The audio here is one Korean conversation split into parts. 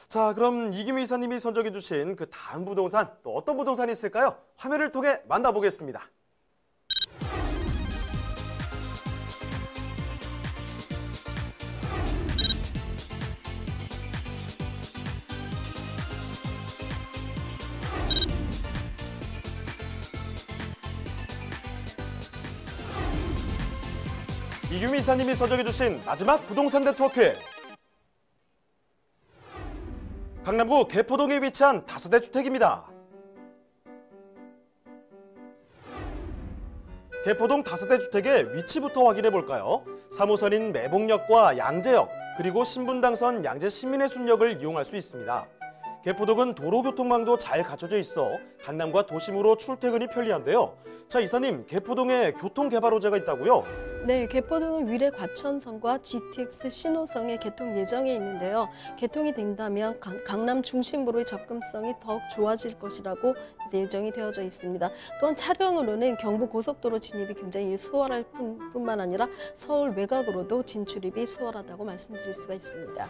자, 그럼 이규미 이사님이 선정해 주신 그 다음 부동산, 또 어떤 부동산이 있을까요? 화면을 통해 만나보겠습니다. 이규미 이사님이 선정해 주신 마지막 부동산 네트워크. 강남구 개포동에 위치한 다세대 주택입니다. 개포동 다세대 주택의 위치부터 확인해 볼까요? 3호선인 매봉역과 양재역, 그리고 신분당선 양재시민회순역을 이용할 수 있습니다. 개포동은 도로교통망도 잘 갖춰져 있어 강남과 도심으로 출퇴근이 편리한데요. 자, 이사님, 개포동에 교통개발호재가 있다고요? 네, 개포동은 위례 과천선과 GTX 신호성의 개통 예정에 있는데요. 개통이 된다면 강남 중심부로의 접근성이 더욱 좋아질 것이라고 예정이 되어져 있습니다. 또한 차량으로는 경부고속도로 진입이 굉장히 수월할 뿐만 아니라 서울 외곽으로도 진출입이 수월하다고 말씀드릴 수가 있습니다.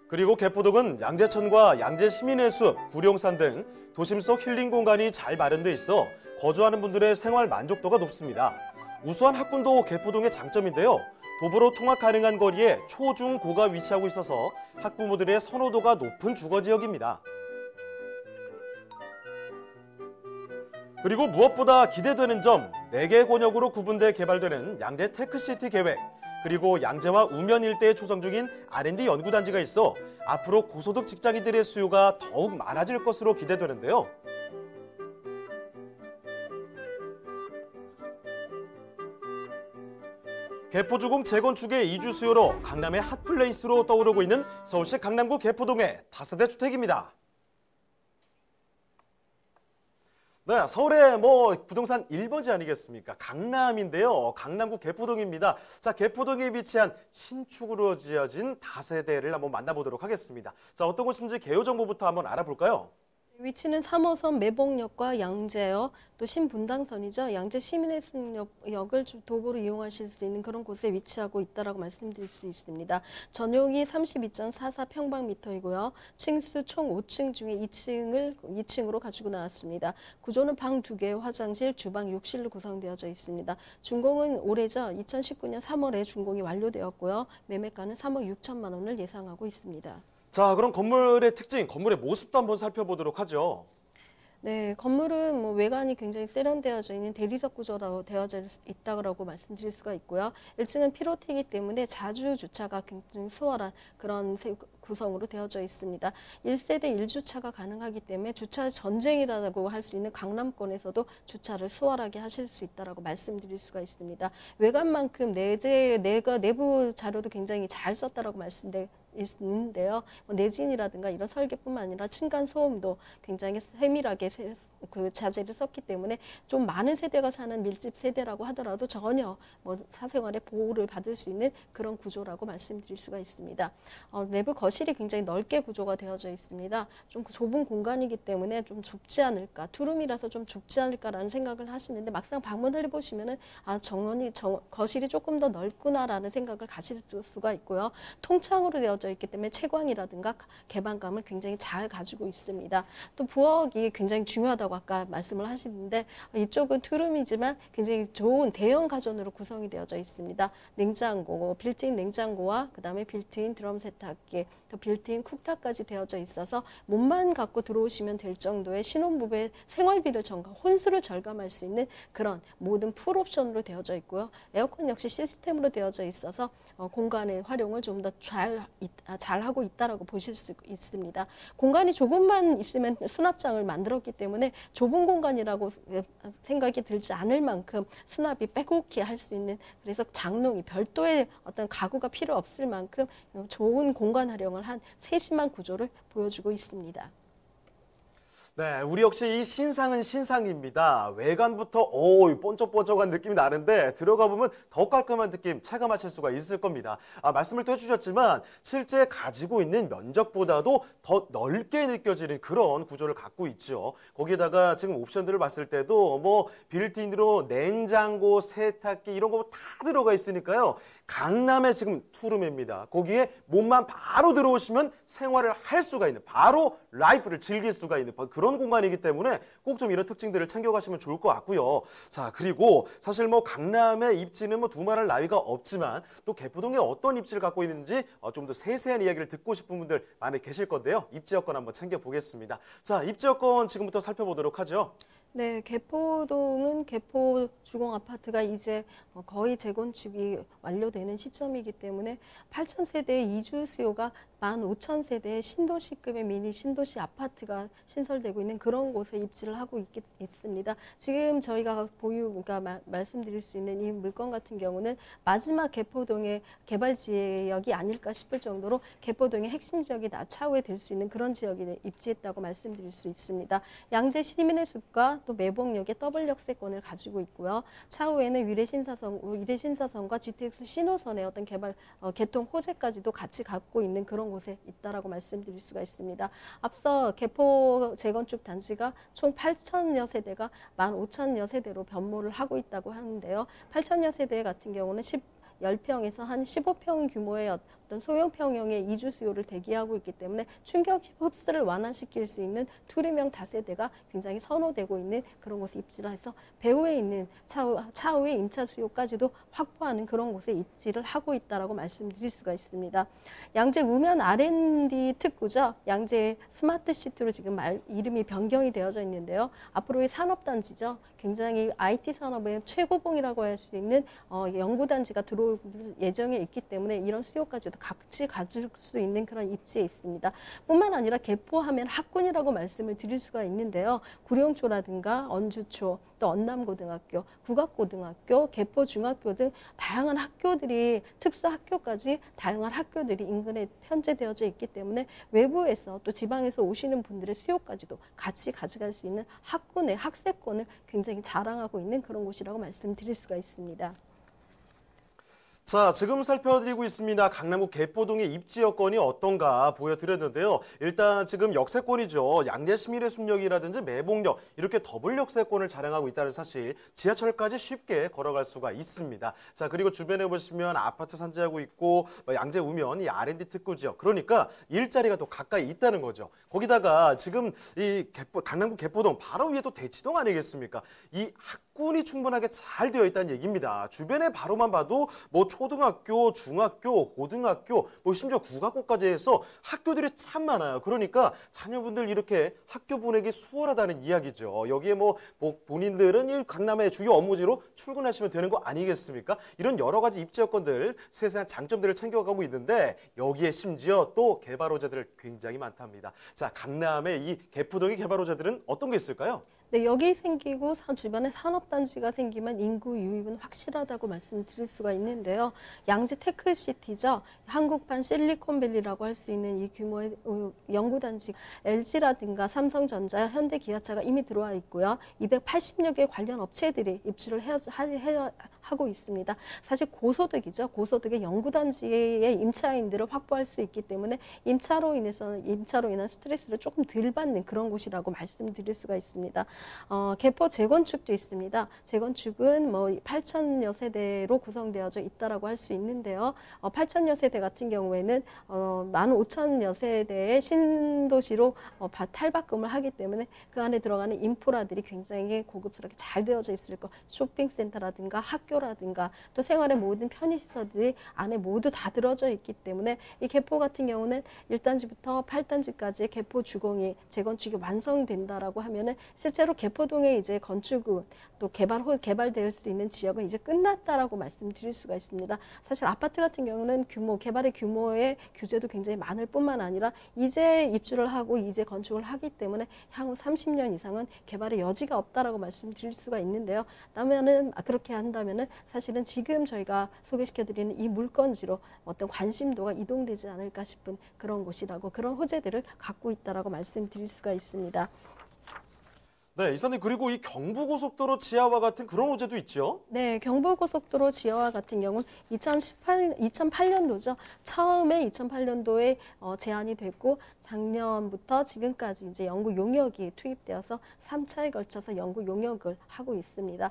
그리고 개포동은 양재천과 양재시민회숲, 구룡산 등 도심 속 힐링 공간이 잘 마련돼 있어 거주하는 분들의 생활 만족도가 높습니다. 우수한 학군도 개포동의 장점인데요. 도보로 통학 가능한 거리에 초, 중, 고가 위치하고 있어서 학부모들의 선호도가 높은 주거지역입니다. 그리고 무엇보다 기대되는 점, 4개 권역으로 구분돼 개발되는 양재 테크시티 계획, 그리고 양재와 우면 일대에 조성 중인 R&D 연구단지가 있어 앞으로 고소득 직장인들의 수요가 더욱 많아질 것으로 기대되는데요. 개포주공 재건축의 이주 수요로 강남의 핫플레이스로 떠오르고 있는 서울시 강남구 개포동의 다세대 주택입니다. 네, 서울의 부동산 1번지 아니겠습니까? 강남인데요. 강남구 개포동입니다. 자, 개포동에 위치한 신축으로 지어진 다세대를 한번 만나보도록 하겠습니다. 자, 어떤 곳인지 개요 정보부터 한번 알아볼까요? 위치는 3호선 매봉역과 양재역, 또 신분당선이죠. 양재 시민회역을 도보로 이용하실 수 있는 그런 곳에 위치하고 있다고 말씀드릴 수 있습니다. 전용이 32.44평방미터이고요. 층수 총 5층 중에 2층으로 가지고 나왔습니다. 구조는 방 2개, 화장실, 주방, 욕실로 구성되어져 있습니다. 준공은 올해죠. 2019년 3월에 준공이 완료되었고요. 매매가는 3억 6천만 원을 예상하고 있습니다. 자, 그럼 건물의 특징, 건물의 모습도 한번 살펴보도록 하죠. 네, 건물은 외관이 굉장히 세련되어져 있는 대리석 구조로 되어져 있다고 말씀드릴 수가 있고요. 1층은 피로티이기 때문에 자주 주차가 굉장히 수월한 그런 구성으로 되어져 있습니다. 1세대 1주차가 가능하기 때문에 주차 전쟁이라고 할 수 있는 강남권에서도 주차를 수월하게 하실 수 있다고 말씀드릴 수가 있습니다. 외관만큼 내부 자료도 굉장히 잘 썼다고 있는데요. 내진이라든가 이런 설계뿐만 아니라 층간 소음도 굉장히 세밀하게 그 자재를 썼기 때문에 좀 많은 세대가 사는 밀집 세대라고 하더라도 전혀 사생활의 보호를 받을 수 있는 그런 구조라고 말씀드릴 수가 있습니다. 내부 거실이 굉장히 넓게 구조가 되어져 있습니다. 좀 좁은 공간이기 때문에 좀 좁지 않을까, 투룸이라서 좀 좁지 않을까라는 생각을 하시는데 막상 방문을 해보시면은 거실이 조금 더 넓구나라는 생각을 가질 수가 있고요. 통창으로 되어져 있기 때문에 채광이라든가 개방감을 굉장히 잘 가지고 있습니다. 또 부엌이 굉장히 중요하다고 아까 말씀을 하시는데 이쪽은 투룸이지만 굉장히 좋은 대형 가전으로 구성이 되어져 있습니다. 냉장고, 빌트인 냉장고와 그다음에 빌트인 드럼 세탁기, 또 빌트인 쿡탑까지 되어져 있어서 몸만 갖고 들어오시면 될 정도의 신혼부부의 생활비를 혼수를 절감할 수 있는 그런 모든 풀옵션으로 되어져 있고요. 에어컨 역시 시스템으로 되어져 있어서 공간의 활용을 좀 더 잘 하고 있다라고 보실 수 있습니다. 공간이 조금만 있으면 수납장을 만들었기 때문에 좁은 공간이라고 생각이 들지 않을 만큼 수납이 빼곡히 할 수 있는, 그래서 장롱이 별도의 어떤 가구가 필요 없을 만큼 좋은 공간 활용을 한 세심한 구조를 보여주고 있습니다. 네, 우리 역시 이 신상은 신상입니다. 외관부터 번쩍번쩍한 느낌이 나는데 들어가 보면 더 깔끔한 느낌 체감하실 수가 있을 겁니다. 말씀을 또 해주셨지만 실제 가지고 있는 면적보다도 더 넓게 느껴지는 그런 구조를 갖고 있죠. 거기에다가 지금 옵션들을 봤을 때도 빌트인으로 냉장고, 세탁기 이런 거 다 들어가 있으니까요. 강남에 지금 투룸입니다. 거기에 몸만 바로 들어오시면 생활을 할 수가 있는, 바로 라이프를 즐길 수가 있는 그런 공간이기 때문에 꼭 좀 이런 특징들을 챙겨가시면 좋을 것 같고요. 자, 그리고 사실 뭐 강남의 입지는 뭐 두말할 나위가 없지만 또 개포동에 어떤 입지를 갖고 있는지 좀 더 세세한 이야기를 듣고 싶은 분들 많이 계실 건데요. 입지 여건 한번 챙겨보겠습니다. 자, 입지 여건 지금부터 살펴보도록 하죠. 네, 개포동은 개포 주공 아파트가 이제 거의 재건축이 완료되는 시점이기 때문에 8,000세대의 이주 수요가 15,000세대의 신도시급의 미니 신도시 아파트가 신설되고 있는 그런 곳에 입지를 하고 있습니다. 지금 저희가 그러니까 말씀드릴 수 있는 이 물건 같은 경우는 마지막 개포동의 개발 지역이 아닐까 싶을 정도로 개포동의 핵심 지역이 차후에 될 수 있는 그런 지역에 입지했다고 말씀드릴 수 있습니다. 양재 시민의 숲과 또 매봉역의 더블 역세권을 가지고 있고요. 차후에는 위례신사선과 GTX 신호선의 어떤 개통 호재까지도 같이 갖고 있는 그런 곳에 있다라고 말씀드릴 수가 있습니다. 앞서 개포 재건축 단지가 총 8,000여 세대가 15,000여 세대로 변모를 하고 있다고 하는데요. 8,000여 세대 같은 경우는 10평에서 한 15평 규모의 어떤 소형평형의 이주 수요를 대기하고 있기 때문에 충격 흡수를 완화시킬 수 있는 투리명 다세대가 굉장히 선호되고 있는 그런 곳에 입지를 해서 배후에 있는 차후의 임차 수요까지도 확보하는 그런 곳에 입지를 하고 있다라고 말씀드릴 수가 있습니다. 양재 우면 R&D 특구죠. 양재 스마트시티로 지금 이름이 변경이 되어져 있는데요. 앞으로의 산업단지죠. 굉장히 IT 산업의 최고봉이라고 할 수 있는 연구단지가 들어올 예정에 있기 때문에 이런 수요까지도 같이 가질 수 있는 그런 입지에 있습니다. 뿐만 아니라 개포하면 학군이라고 말씀을 드릴 수가 있는데요. 구룡초라든가 언주초, 또 언남고등학교, 국악고등학교, 개포중학교 등 다양한 학교들이 특수학교까지 다양한 학교들이 인근에 편제되어져 있기 때문에 외부에서 또 지방에서 오시는 분들의 수요까지도 같이 가져갈 수 있는 학군의 학세권을 굉장히 자랑하고 있는 그런 곳이라고 말씀드릴 수가 있습니다. 자, 지금 살펴드리고 있습니다. 강남구 개포동의 입지 여건이 어떤가 보여드렸는데요. 일단 지금 역세권이죠. 양재시민의 숲역이라든지 매봉역 이렇게 더블 역세권을 자랑하고 있다는 사실, 지하철까지 쉽게 걸어갈 수가 있습니다. 자, 그리고 주변에 보시면 아파트 산재하고 있고 양재 우면 이 R&D 특구 지역, 그러니까 일자리가 또 가까이 있다는 거죠. 거기다가 지금 이 강남구 개포동 바로 위에 또 대치동 아니겠습니까? 이 학군이 충분하게 잘 되어 있다는 얘기입니다. 주변에 바로만 봐도 뭐 초등학교, 중학교, 고등학교, 뭐 심지어 국악고까지 해서 학교들이 참 많아요. 그러니까 자녀분들 이렇게 학교 보내기 수월하다는 이야기죠. 여기에 뭐 본인들은 이 강남의 주요 업무지로 출근하시면 되는 거 아니겠습니까? 이런 여러 가지 입지 여건들, 세세한 장점들을 챙겨가고 있는데 여기에 심지어 또 개발 호재들 굉장히 많답니다. 자, 강남의 이 개포동의 개발 호재들은 어떤 게 있을까요? 네, 여기 생기고 주변에 산업단지가 생기면 인구 유입은 확실하다고 말씀드릴 수가 있는데요. 양재 테크시티죠. 한국판 실리콘밸리라고 할 수 있는 이 규모의 연구단지, LG라든가 삼성전자, 현대기아차가 이미 들어와 있고요. 280여 개 관련 업체들이 입주를 하고 있습니다. 사실 고소득이죠. 고소득의 연구단지의 임차인들을 확보할 수 있기 때문에 임차로 인한 스트레스를 조금 덜 받는 그런 곳이라고 말씀드릴 수가 있습니다. 개포 재건축도 있습니다. 재건축은 뭐 8,000여 세대로 구성되어져 있다라고 할 수 있는데요. 8,000여 세대 같은 경우에는 15,000여 세대의 신도시로 탈바꿈을 하기 때문에 그 안에 들어가는 인프라들이 굉장히 고급스럽게 잘 되어져 있을 것. 쇼핑센터라든가 학교라든가 또 생활의 모든 편의시설들이 안에 모두 다 들어져 있기 때문에 이 개포 같은 경우는 1단지부터 8단지까지의 개포 주공이 재건축이 완성된다라고 하면은 실제로 개포동에 이제 건축은 또 개발될 수 있는 지역은 이제 끝났다라고 말씀드릴 수가 있습니다. 사실 아파트 같은 경우는 개발의 규모의 규제도 굉장히 많을 뿐만 아니라 이제 입주를 하고 이제 건축을 하기 때문에 향후 30년 이상은 개발의 여지가 없다라고 말씀드릴 수가 있는데요. 그렇게 한다면은 사실은 지금 저희가 소개시켜드리는 이 물건지로 어떤 관심도가 이동되지 않을까 싶은 그런 곳이라고, 그런 호재들을 갖고 있다라고 말씀드릴 수가 있습니다. 네, 이사님 그리고 이 경부고속도로 지하와 같은 그런 호재도 있죠? 네, 경부고속도로 지하화 같은 경우는 2008년도죠. 처음에 2008년도에 제안이 됐고 작년부터 지금까지 이제 연구 용역이 투입되어서 3차에 걸쳐서 연구 용역을 하고 있습니다.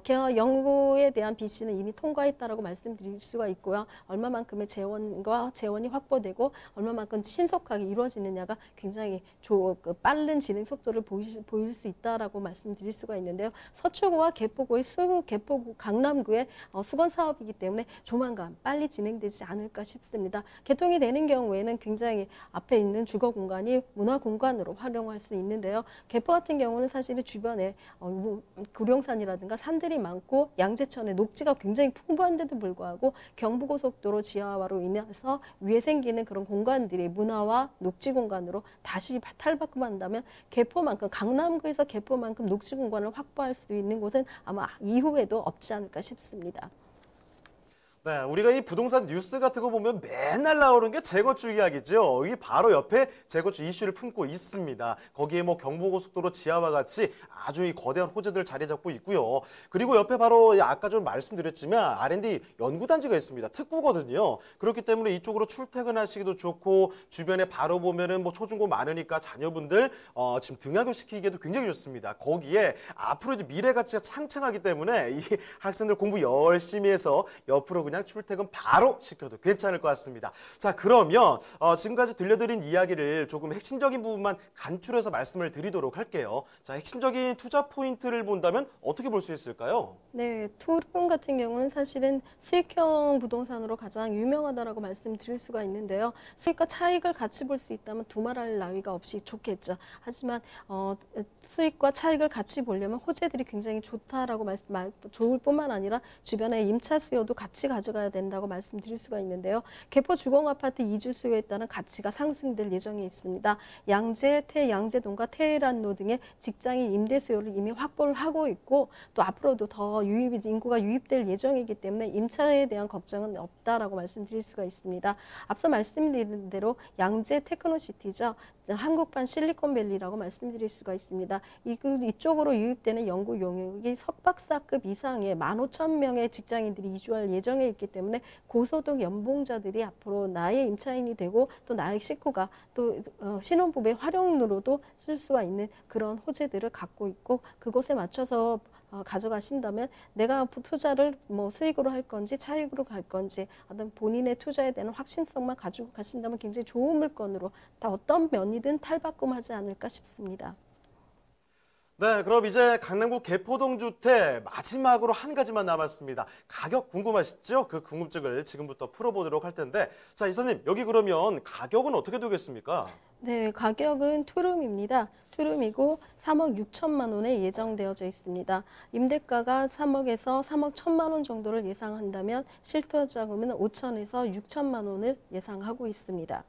연구에 대한 BC는 이미 통과했다라고 말씀드릴 수가 있고요. 얼마만큼의 재원이 확보되고 얼마만큼 신속하게 이루어지느냐가 굉장히 빠른 진행 속도를 보일 수 있다라고 말씀드릴 수가 있는데요. 서초구와 개포구의 개포구 강남구의 수건 사업이기 때문에 조만간 빨리 진행되지 않을까 싶습니다. 개통이 되는 경우에는 굉장히 앞에 있는 주거 공간이 문화 공간으로 활용할 수 있는데요. 개포 같은 경우는 사실은 주변에 구룡산이라든가 산들이 많고 양재천의 녹지가 굉장히 풍부한데도 불구하고 경부고속도로 지하화로 인해서 위에 생기는 그런 공간들이 문화와 녹지 공간으로 다시 탈바꿈한다면 개포만큼 강남구에서 개포만큼 녹지 공간을 확보할 수 있는 곳은 아마 이후에도 없지 않을까 싶습니다. 네, 우리가 이 부동산 뉴스 같은 거 보면 맨날 나오는 게 재건축 이야기죠. 여기 바로 옆에 재건축 이슈를 품고 있습니다. 거기에 뭐 경부고속도로 지하와 같이 아주 이 거대한 호재들 자리 잡고 있고요. 그리고 옆에 바로 아까 좀 말씀드렸지만 R&D 연구단지가 있습니다. 특구거든요. 그렇기 때문에 이쪽으로 출퇴근하시기도 좋고 주변에 바로 보면은 뭐 초중고 많으니까 자녀분들 지금 등하교 시키기에도 굉장히 좋습니다. 거기에 앞으로 이제 미래 가치가 창창하기 때문에 이 학생들 공부 열심히 해서 옆으로 그냥 출퇴근 바로 시켜도 괜찮을 것 같습니다. 자, 그러면 지금까지 들려드린 이야기를 조금 핵심적인 부분만 간추려서 말씀을 드리도록 할게요. 자, 핵심적인 투자 포인트를 본다면 어떻게 볼 수 있을까요? 네, 투룸 같은 경우는 사실은 수익형 부동산으로 가장 유명하다라고 말씀드릴 수가 있는데요. 수익과 차익을 같이 볼 수 있다면 두말할 나위가 없이 좋겠죠. 하지만 수익과 차익을 같이 보려면 호재들이 굉장히 좋다라고 좋을 뿐만 아니라 주변에 임차 수요도 같이 가져가야 된다고 말씀드릴 수가 있는데요. 개포 주공아파트 이주 수요에 따른 가치가 상승될 예정이 있습니다. 양재동과 테헤란로 등의 직장인 임대 수요를 이미 확보를 하고 있고 또 앞으로도 더 인구가 유입될 예정이기 때문에 임차에 대한 걱정은 없다라고 말씀드릴 수가 있습니다. 앞서 말씀드린 대로 양재 테크노시티죠. 한국판 실리콘밸리라고 말씀드릴 수가 있습니다. 이쪽으로 유입되는 연구 용역이 석박사급 이상의 15,000명의 직장인들이 이주할 예정에 있기 때문에 고소득 연봉자들이 앞으로 나의 임차인이 되고 또 나의 식구가 또 신혼부부의 활용으로도 쓸 수가 있는 그런 호재들을 갖고 있고 그곳에 맞춰서 가져가신다면 내가 투자를 뭐 수익으로 할 건지 차익으로 갈 건지 어떤 본인의 투자에 대한 확신성만 가지고 가신다면 굉장히 좋은 물건으로 다 어떤 면이든 탈바꿈하지 않을까 싶습니다. 네, 그럼 이제 강남구 개포동 주택 마지막으로 한 가지만 남았습니다. 가격 궁금하시죠? 그 궁금증을 지금부터 풀어보도록 할 텐데 자, 이사님 여기 그러면 가격은 어떻게 되겠습니까? 네, 가격은 투룸입니다. 투룸이고 3억 6천만 원에 예정되어져 있습니다. 임대가가 3억에서 3억 1천만 원 정도를 예상한다면 실투자금은 5천에서 6천만 원을 예상하고 있습니다.